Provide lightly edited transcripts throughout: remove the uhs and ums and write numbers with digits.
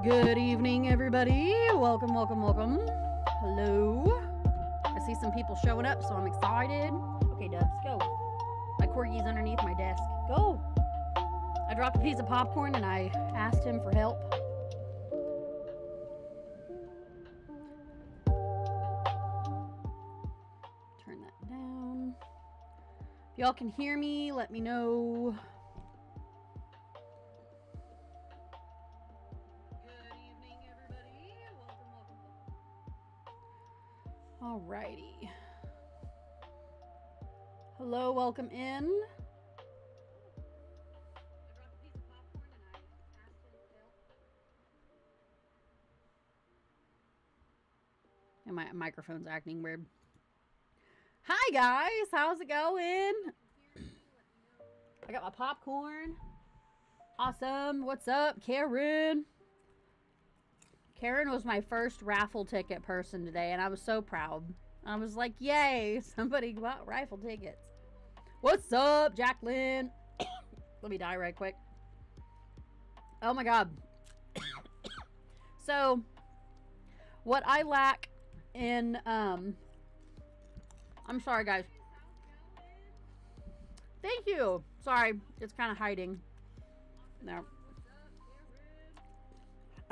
Good evening, everybody. Welcome, welcome, welcome. Hello. I see some people showing up, so I'm excited. Okay, Dubs, go. My corgi's underneath my desk. Go. I dropped a piece of popcorn and I asked him for help. Turn that down. If y'all can hear me, let me know. Alrighty. Hello, welcome in. And my microphone's acting weird. Hi guys, how's it going? I got my popcorn. Awesome. What's up, Karen? Karen was my first raffle ticket person today, and I was so proud. I was like, yay, somebody bought raffle tickets. What's up, Jacqueline? Let me die right quick. Oh my god. So, what I lack in, I'm sorry, guys. Thank you. Sorry, it's kind of hiding. No.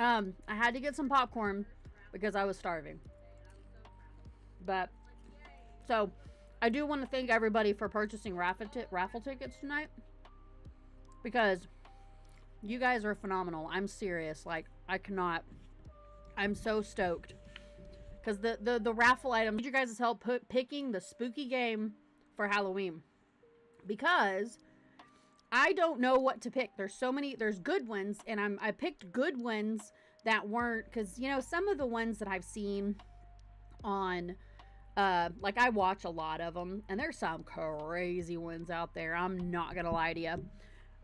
I had to get some popcorn because I was starving. But, so, I do want to thank everybody for purchasing raffle tickets tonight. Because you guys are phenomenal. I'm serious. Like, I cannot. I'm so stoked. Because the raffle item, need you guys' help picking the spooky game for Halloween. Because I don't know what to pick. There's so many, there's good ones, and I picked good ones that weren't, because, you know, some of the ones that I've seen on, like, I watch a lot of them, and there's some crazy ones out there. I'm not gonna lie to you.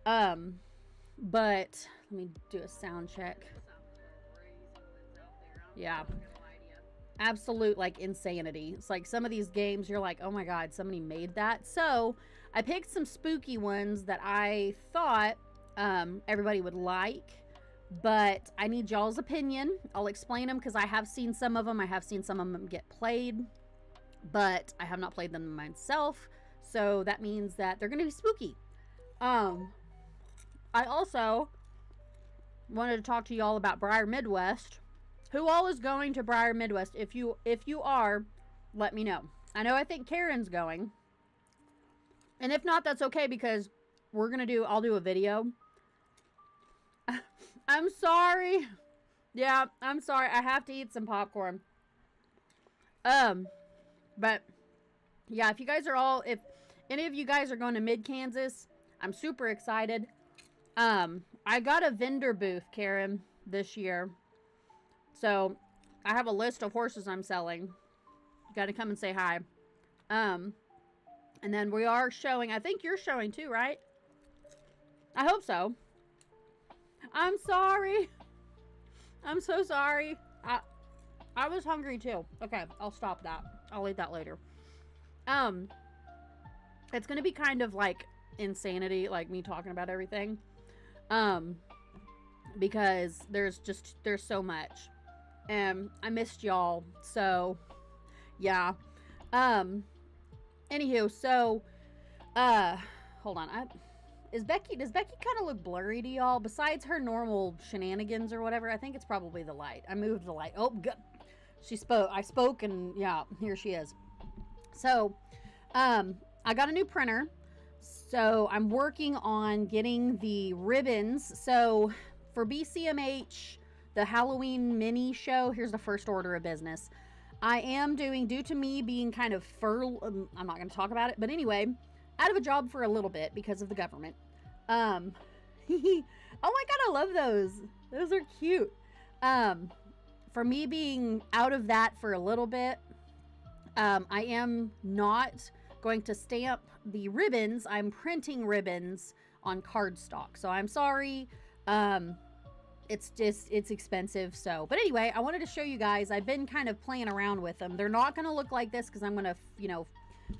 But, let me do a sound check. Yeah. Absolute, like, insanity. It's like some of these games, you're like, oh my god, somebody made that. So, I picked some spooky ones that I thought everybody would like, but I need y'all's opinion. I'll explain them because I have seen some of them. I have seen some of them get played, but I have not played them myself, so that means that they're going to be spooky. I also wanted to talk to y'all about Breyer Midwest. Who all is going to Breyer Midwest? If you are, let me know. I think Karen's going. And if not, that's okay, because I'll do a video. I'm sorry. Yeah, I'm sorry. I have to eat some popcorn. But yeah, if any of you guys are going to Mid-Kansas, I'm super excited. I got a vendor booth, Karen, this year. So, I have a list of horses I'm selling. You gotta come and say hi. And then we are showing, I think you're showing too, right? I hope so. I'm sorry. I'm so sorry. I was hungry too. Okay, I'll stop that. I'll eat that later. It's gonna be kind of like insanity, like me talking about everything. Because there's so much. And I missed y'all. So, yeah. Anywho, so, hold on. Does Becky kind of look blurry to y'all? Besides her normal shenanigans or whatever, I think it's probably the light. I moved the light. Oh, good. I spoke, and yeah, here she is. So, I got a new printer. So, I'm working on getting the ribbons. So, for BCMH, the Halloween mini show, here's the first order of business. I am doing, due to me being kind of I'm not going to talk about it, but anyway, out of a job for a little bit because of the government. Oh my god, I love those. Those are cute. For me being out of that for a little bit, I am not going to stamp the ribbons. I'm printing ribbons on cardstock. So I'm sorry. It's expensive. So, but anyway, I wanted to show you guys. I've been kind of playing around with them. They're not going to look like this because I'm going to, you know,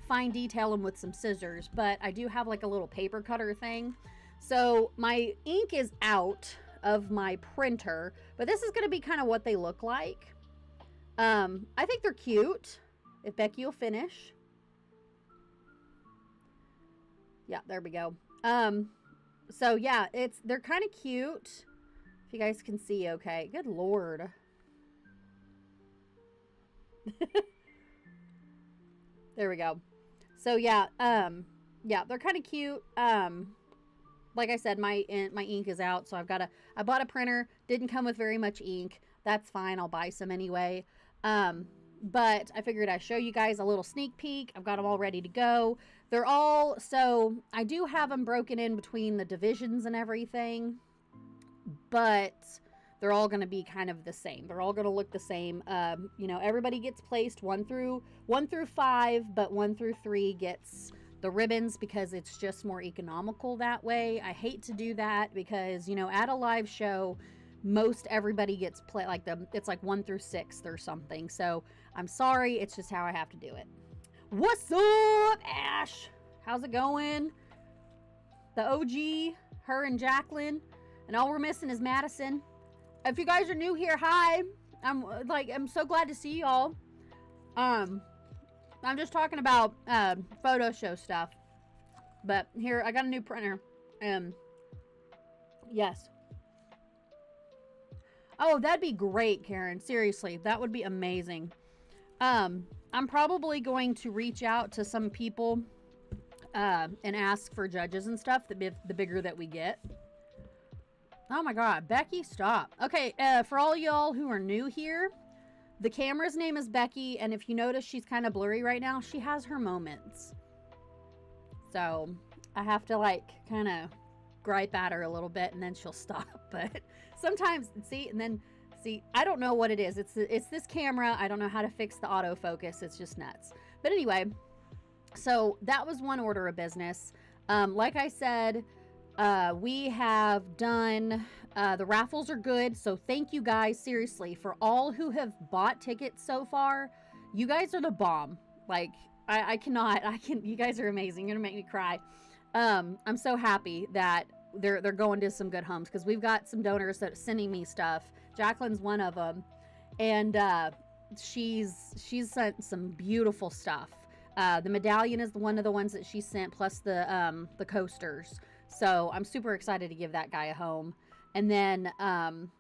fine detail them with some scissors, but I do have like a little paper cutter thing. So my ink is out. of my printer, but this is going to be kind of what they look like. I think they're cute. If Becky will finish. Yeah, there we go. So yeah, they're kind of cute. If you guys can see, okay. Good Lord. There we go. So yeah, yeah, they're kind of cute. Like I said, my ink is out, so I bought a printer. Didn't come with very much ink. That's fine. I'll buy some anyway. But I figured I'd show you guys a little sneak peek. I've got them all ready to go. So I do have them broken in between the divisions and everything, but they're all going to be kind of the same. They're all going to look the same. You know, everybody gets placed 1 through 5, but 1 through 3 gets the ribbons because it's just more economical that way. I hate to do that because, you know, at a live show, most everybody gets it's like 1 through 6 or something. So I'm sorry, it's just how I have to do it. What's up, Ash? How's it going? The OG, her and Jacqueline, and all we're missing is Madison. If you guys are new here, hi. I'm so glad to see y'all. I'm just talking about photo show stuff. But here, I got a new printer. Yes. Oh, that'd be great, Karen. Seriously, that would be amazing. I'm probably going to reach out to some people and ask for judges and stuff, the bigger that we get. Oh my God, Becky, stop. Okay, for all y'all who are new here, the camera's name is Becky, and if you notice she's kind of blurry right now, she has her moments. So I have to like kind of gripe at her a little bit and then she'll stop. But sometimes, see, I don't know what it is. It's this camera. I don't know how to fix the autofocus. It's just nuts. But anyway, so that was one order of business. Like I said, we have done, the raffles are good. So thank you guys, seriously, for all who have bought tickets so far. You guys are the bomb. Like, you guys are amazing. You're gonna make me cry. I'm so happy that they're going to some good homes because we've got some donors that are sending me stuff. Jacqueline's one of them, and she's sent some beautiful stuff. The medallion is one of the ones that she sent, plus the coasters. So I'm super excited to give that guy a home. And then,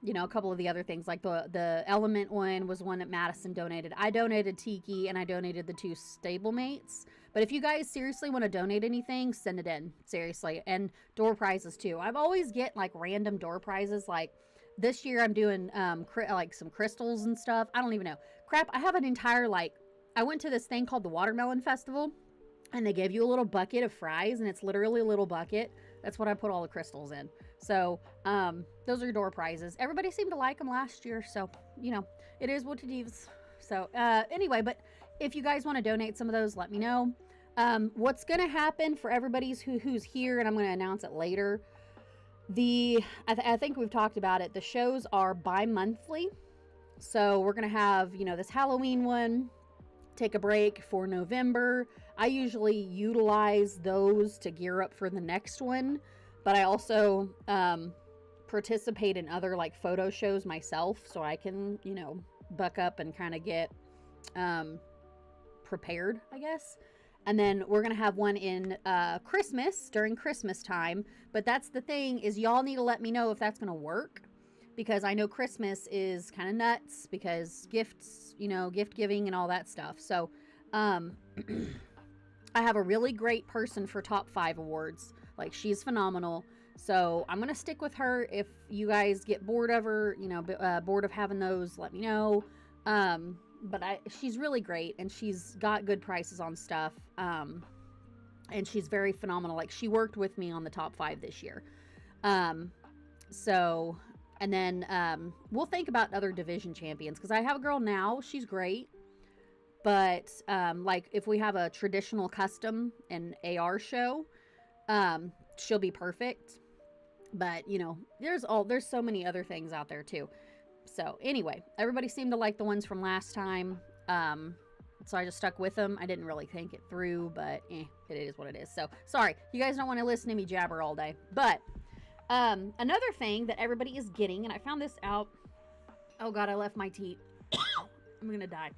you know, a couple of the other things, like the element one was one that Madison donated. I donated Tiki, and I donated the 2 stablemates. But if you guys seriously want to donate anything, send it in. Seriously. And door prizes, too. I've always get, like, random door prizes. Like, this year I'm doing, like, some crystals and stuff. I don't even know. Crap, I have an entire, like, I went to this thing called the Watermelon Festival, and they gave you a little bucket of fries, and it's literally a little bucket. That's what I put all the crystals in. So, those are door prizes. Everybody seemed to like them last year, so, you know, it is what it is. So, anyway, but if you guys want to donate some of those, let me know. What's going to happen for everybody who's here, and I'm going to announce it later. I think we've talked about it. The shows are bi-monthly. So, we're going to have, you know, this Halloween one, take a break for November. I usually utilize those to gear up for the next one, but I also participate in other like photo shows myself, so I can, you know, buck up and kind of get prepared, I guess. And then we're gonna have one in Christmas, during Christmas time. But that's the thing, is y'all need to let me know if that's gonna work, because I know Christmas is kind of nuts because gifts, you know, gift giving and all that stuff. So I have a really great person for top 5 awards. Like, she's phenomenal. So I'm going to stick with her. If you guys get bored of her, you know, bored of having those, let me know. But she's really great, and she's got good prices on stuff. And she's very phenomenal. Like, she worked with me on the top 5 this year. So, and then we'll think about other division champions, because I have a girl now. She's great. But, like, if we have a traditional custom and AR show, she'll be perfect. But, you know, there's so many other things out there, too. So, anyway, everybody seemed to like the ones from last time. So I just stuck with them. I didn't really think it through, but it is what it is. So, sorry. You guys don't want to listen to me jabber all day. But, Another thing that everybody is getting, and I found this out. Oh God, I left my tea. I'm gonna die.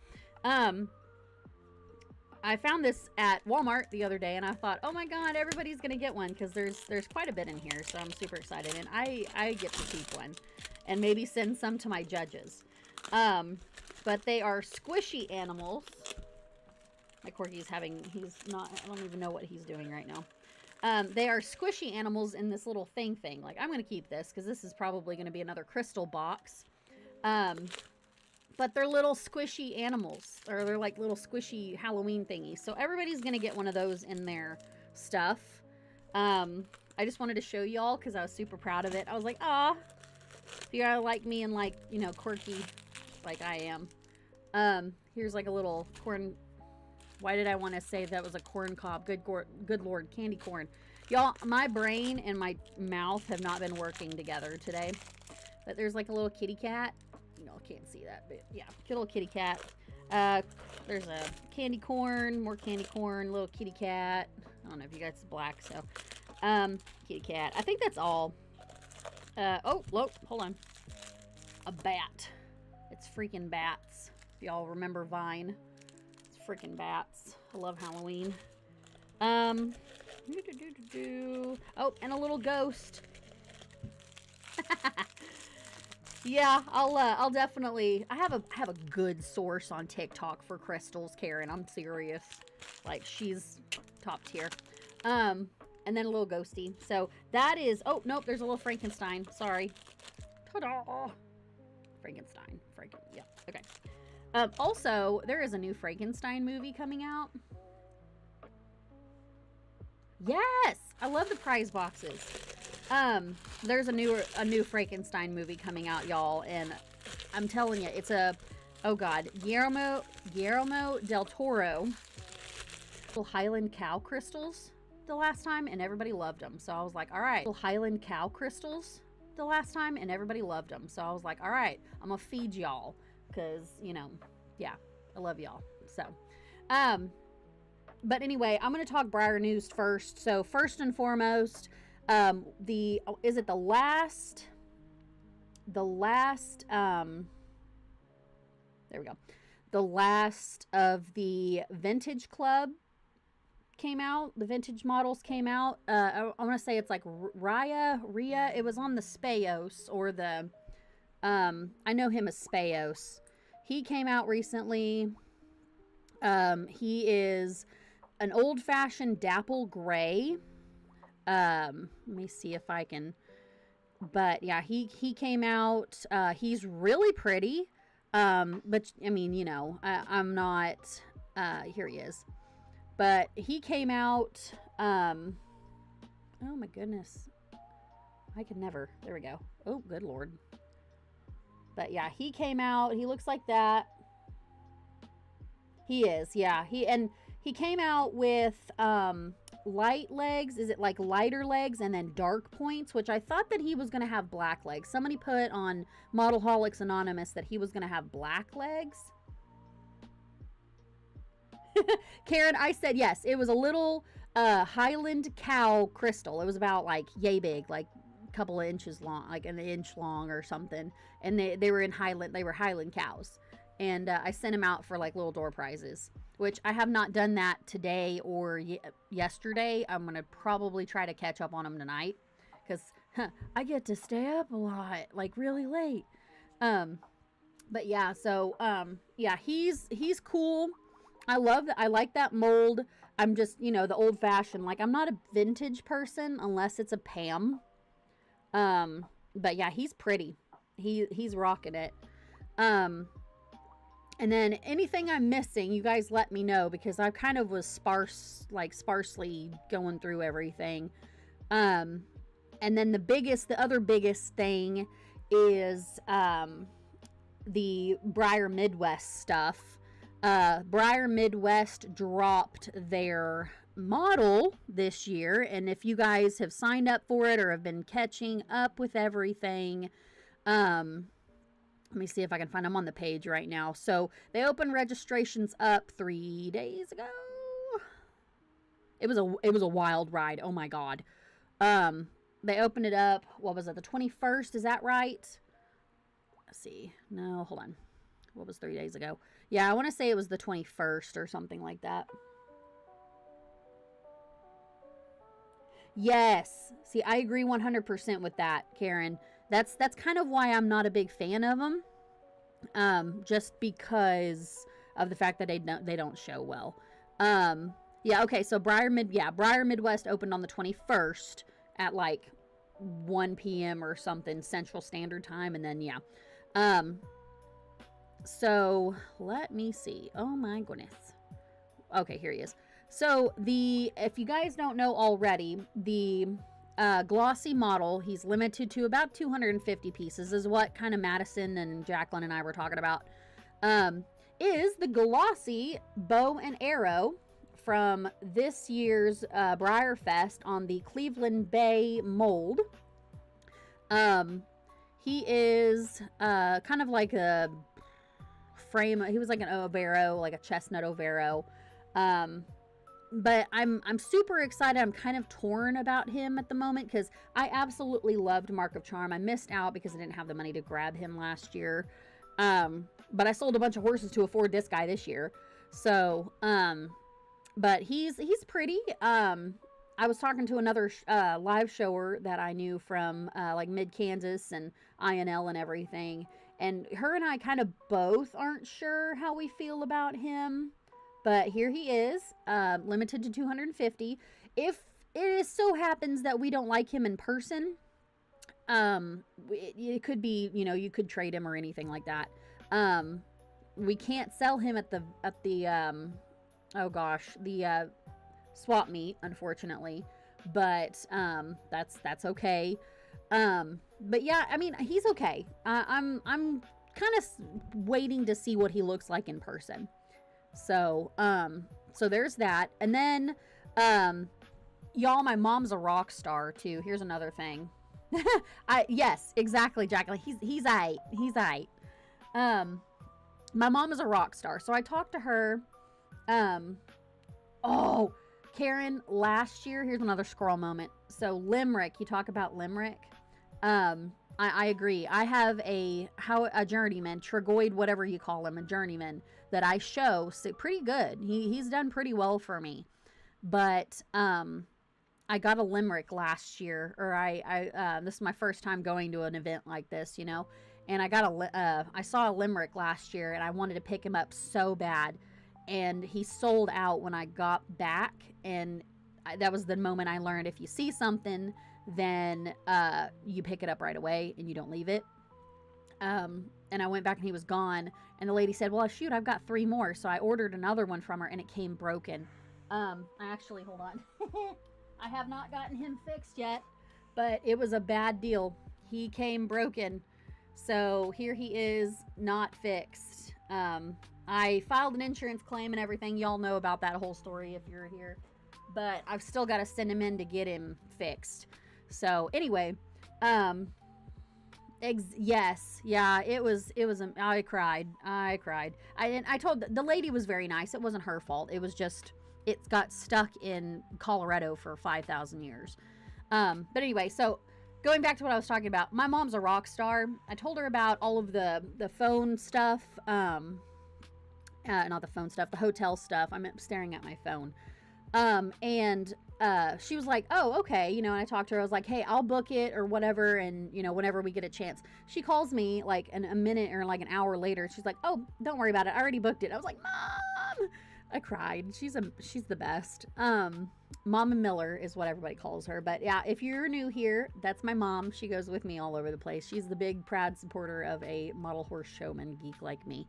I found this at Walmart the other day, and I thought, oh my God, everybody's gonna get one because there's quite a bit in here, so I'm super excited, and I get to keep one, and maybe send some to my judges. But they are squishy animals. My corgi's he's not, I don't even know what he's doing right now. They are squishy animals in this little thing. Like, I'm going to keep this because this is probably going to be another crystal box. But they're little squishy animals, or they're like little squishy Halloween thingies. So everybody's going to get one of those in their stuff. I just wanted to show y'all because I was super proud of it. I was like, ah, if you gotta like me and like, you know, quirky like I am. Here's like a little corn. Why did I want to say that was a corn cob? Good Lord, candy corn. Y'all, my brain and my mouth have not been working together today. But there's like a little kitty cat. You know, I can't see that, but yeah, cute little kitty cat. There's a candy corn, more candy corn, little kitty cat. I don't know if you guys it's black, so kitty cat. I think that's all. Oh, look, hold on. A bat. It's freaking bats. If y'all remember Vine. It's freaking bats. I love Halloween. Oh, and a little ghost. Yeah, I'll definitely. I have a good source on TikTok for crystals, Karen. I'm serious. Like, she's top tier. And then a little ghosty. So that is. Oh nope, there's a little Frankenstein. Sorry. Ta-da! Frankenstein. Yeah. Okay. Also, there is a new Frankenstein movie coming out. Yes, I love the prize boxes. There's a new Frankenstein movie coming out, y'all, and I'm telling you, it's a, oh God, Guillermo del Toro. Little Highland cow crystals the last time, and everybody loved them. So I was like, all right, little Highland cow crystals the last time, and everybody loved them. So I was like, all right, I'm gonna feed y'all, because, you know, yeah, I love y'all. So, but anyway, I'm gonna talk Breyer news first. So first and foremost, there we go. The last of the vintage club came out. The vintage models came out. I want to say it's like Rhea. It was on the Speos, or the, I know him as Speos. He came out recently. He is an old-fashioned dapple gray. Let me see if I can, but yeah, he came out. He's really pretty. But I mean, you know, I'm not, here he is, but he came out, oh my goodness, I could never, there we go. Oh, good Lord. But yeah, he came out, he looks like that. He is, yeah, he came out with, light legs. Is it like lighter legs and then dark points, which I thought that he was going to have black legs. Somebody put on Modelholics Anonymous that he was going to have black legs. Karen, I said yes. It was a little Highland cow crystal. It was about like yay big, like a couple of inches long, like an inch long or something. And they were in Highland. They were Highland cows. And I sent them out for like little door prizes, which I have not done that today or yesterday. I'm going to probably try to catch up on them tonight because I get to stay up a lot, like really late. But yeah, so yeah, he's cool. I love that. I like that mold. I'm just, you know, the old fashioned, like I'm not a vintage person unless it's a Pam. But yeah, he's pretty. He's rocking it. And then anything I'm missing, you guys let me know, because I kind of was sparsely going through everything. And then the other biggest thing is the Breyer Midwest stuff. Breyer Midwest dropped their model this year, and if you guys have signed up for it or have been catching up with everything, let me see if I can find them on the page right now. So they opened registrations up 3 days ago. It was a wild ride. Oh my God. they opened it up. What was it? The 21st. Is that right? Let's see. No, hold on. What was 3 days ago? Yeah, I want to say it was the 21st or something like that. Yes. See, I agree 100% with that, Karen. That's kind of why I'm not a big fan of them. Just because of the fact that they don't show well. Yeah, okay, so Breyer Midwest opened on the 21st at like 1 p.m. or something Central Standard Time, and then um so let me see. Oh my goodness. Okay, here he is. So if you guys don't know already, the glossy model, he's limited to about 250 pieces, is what kind of Madison and Jacqueline and I were talking about. Is the glossy bow and arrow from this year's Breyer Fest on the Cleveland Bay mold. He is kind of like a frame. He was like an Overo, like a chestnut Overo. But I'm super excited. I'm kind of torn about him at the moment because I absolutely loved Mark of Charm. I missed out because I didn't have the money to grab him last year. But I sold a bunch of horses to afford this guy this year. So, but he's pretty. I was talking to another live shower that I knew from like mid Kansas and INL and everything. And her and I kind of both aren't sure how we feel about him. But here he is, limited to 250. If it so happens that we don't like him in person, it could be, you could trade him or anything like that. We can't sell him at the swap meet, unfortunately. But that's okay. But yeah, I mean, he's okay. I'm kind of waiting to see what he looks like in person. So there's that. And then, y'all, my mom's a rock star too. Here's another thing. Yes, exactly, Jacqueline. He's eight. My mom is a rock star. So I talked to her, Karen, last year, here's another squirrel moment. So Limerick, you talk about Limerick. I agree. I have a journeyman, Trigoid, whatever you call him, a journeyman that I show. So pretty good. He's done pretty well for me. But I got a Limerick last year, or this is my first time going to an event like this, and I saw a Limerick last year, and I wanted to pick him up so bad, and he sold out when I got back, and that was the moment I learned if you see something, then you pick it up right away and you don't leave it. And I went back and he was gone, and the lady said, well, shoot, I've got 3 more. So I ordered another one from her, and it came broken. I actually, hold on. I have not gotten him fixed yet, but it was a bad deal. He came broken. So here he is, not fixed. I filed an insurance claim and everything. Y'all know about that whole story if you're here. But I've still got to send him in to get him fixed. So anyway, yes, yeah, it was, I cried. I told, the lady was very nice. It wasn't her fault. It was just, it's got stuck in Colorado for 5,000 years. But anyway, so going back to what I was talking about, my mom's a rock star. I told her about all of the phone stuff, not the phone stuff, the hotel stuff. I'm staring at my phone. And she was like, oh, okay, and I talked to her. I was like, hey, I'll book it or whatever, and whenever we get a chance. She calls me like a minute or like an hour later. She's like, oh, don't worry about it, I already booked it. I was like, Mom, I cried. She's the best. Mama Miller is what everybody calls her. But yeah, if you're new here, that's my mom. She goes with me all over the place. She's the big proud supporter of a model horse showman geek like me.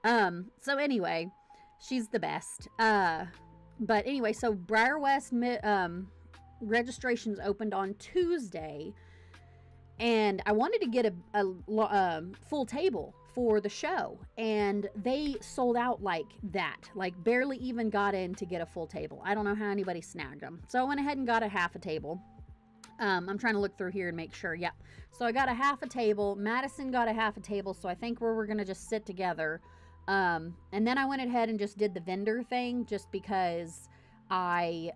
So anyway, she's the best. But anyway, so Breyer West registrations opened on Tuesday, and I wanted to get a full table for the show, and they sold out like that. Like barely even got in to get a full table. I don't know how anybody snagged them. So I went ahead and got a half a table. I'm trying to look through here and make sure. Yeah. So I got a half a table. Madison got a half a table, so I think we're going to just sit together. And then I went ahead and just did the vendor thing just because I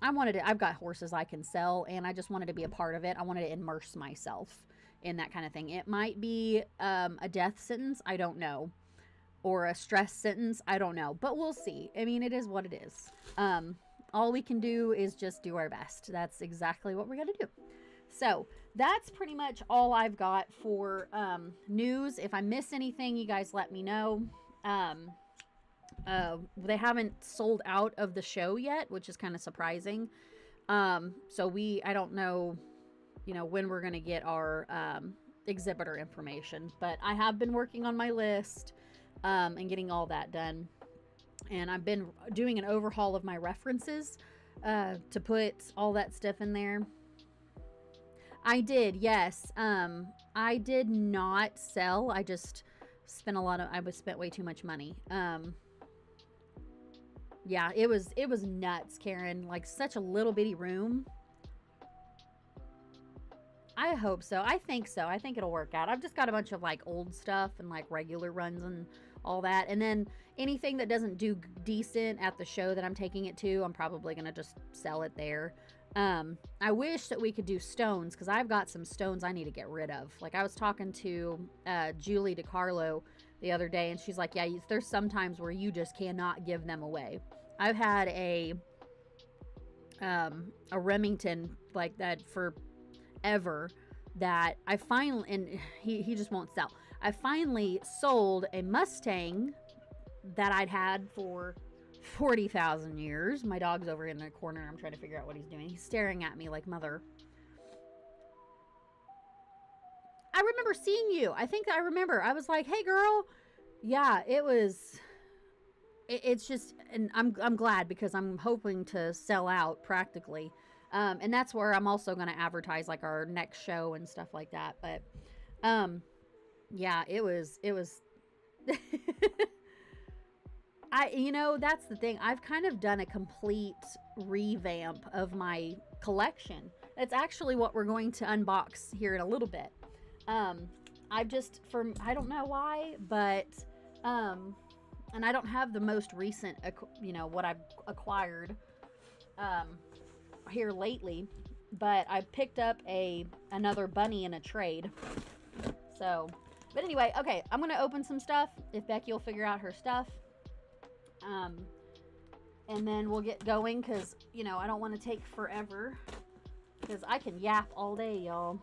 I've got horses I can sell, and I just wanted to be a part of it. I wanted to immerse myself in that kind of thing. It might be a death sentence, I don't know, or a stress sentence, I don't know, but we'll see. I mean, it is what it is. All we can do is just do our best. That's exactly what we're going to do. So that's pretty much all I've got for news. If I miss anything, you guys let me know. They haven't sold out of the show yet, which is kind of surprising. So I don't know, when we're going to get our exhibitor information, but I have been working on my list and getting all that done. And I've been doing an overhaul of my references to put all that stuff in there. I did, yes. I did not sell. I just spent way too much money. Yeah, it was nuts, Karen. Like, such a little bitty room. I hope so. I think so. I think it'll work out. I've just got a bunch of like old stuff and like regular runs and all that. And then anything that doesn't do decent at the show that I'm taking it to, I'm probably going to just sell it there. I wish that we could do stones, because I've got some stones I need to get rid of. Like, I was talking to Julie DiCarlo the other day, and she's like, yeah, there's some times where you just cannot give them away. I've had a Remington like that forever that I finally, and he just won't sell. I finally sold a Mustang that I'd had for 40,000 years. My dog's over in the corner. I'm trying to figure out what he's doing. He's staring at me like, mother. I remember seeing you. I think I remember. I was like, hey, girl. Yeah, it was. It's just, and I'm glad, because I'm hoping to sell out practically. And that's where I'm also going to advertise like our next show and stuff like that. But, yeah, it was, that's the thing. I've kind of done a complete revamp of my collection. That's actually what we're going to unbox here in a little bit. I don't know why, but, and I don't have the most recent, what I've acquired, here lately, but I picked up another bunny in a trade. So, but anyway, okay, I'm going to open some stuff if Becky will figure out her stuff. And then we'll get going, because, I don't want to take forever, because I can yap all day, y'all.